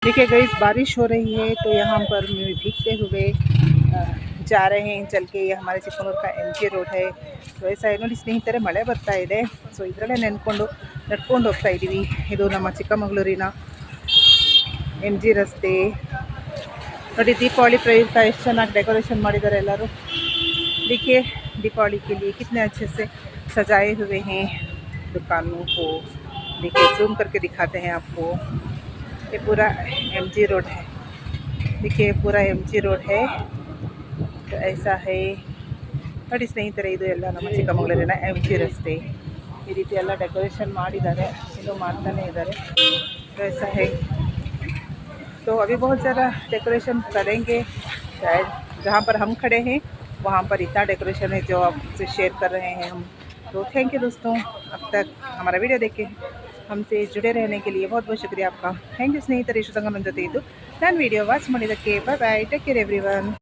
देखिए गाइस बारिश हो रही है तो यहाँ पर भीगते हुए जा रहे हैं चल के। ये हमारे चिಕ್ಕಮಗಳೂರು का MG ರೋಡ್ है। ಸೊ ऐसा है ನೋಡಿ ಸ್ನೇಹಿತರೆ, ಮಳೆ ಬರ್ತಾ ಇದೆ। ಸೊ ಇದರಲ್ಲೇ ನಡ್ಕೊಂಡು ಹೋಗ್ತಾ ಇದ್ದೀವಿ। ಇದು ನಮ್ಮ ಚಿಕ್ಕಮಗಳೂರಿನ MG ರಸ್ತೆ ನೋಡಿ। दीपावली प्रयुक्त ಎಷ್ಟು ಚೆನ್ನಾಗಿ ಡೆಕೋರೇಷನ್ ಮಾಡಿದ್ದಾರೆ ಎಲ್ಲರೂ। देखिए दीपावली के लिए कितने अच्छे से सजाए हुए हैं दुकानों को। देखिए जूम करके दिखाते हैं आपको। ये पूरा MG रोड है। देखिए पूरा MG रोड है। तो ऐसा है ನೋಡಿ ಸ್ನೇಹಿತರೆ, ಇದು ಎಲ್ಲ ನಮ್ಮ ಚಿಕ್ಕಮಗಳೂರಿನ MG ರಸ್ತೆ। ಈ ರೀತಿ ಎಲ್ಲ ಡೆಕೋರೇಷನ್ ಮಾಡಿದ್ದಾರೆ, ಇನ್ನೂ ಮಾಡ್ತಾನೆ ಇದ್ದಾರೆ। तो ऐसा है। तो अभी बहुत ज़्यादा डेकोरेशन करेंगे शायद। जहाँ पर हम खड़े हैं वहाँ पर इतना डेकोरेशन है जो आपसे शेयर कर रहे हैं हम। तो थैंक यू दोस्तों, अब तक हमारा वीडियो देखे हमसे जुड़े रहने के लिए बहुत बहुत शुक्रिया आपका। थैंक यू स्ನೇಹಿತರೆ, ಇಷ್ಟು ತನಕ ನನ್ನ ಜೊತೆ ಇದ್ದು ನಾನು ವಿಡಿಯೋ ವಾಚ್ ಮಾಡಿದ್ದಕ್ಕೆ। ಬಾಯ್ ಬಾಯ್, ಟೇಕ್ ಕೇರ್ ಎವ್ರಿವನ್।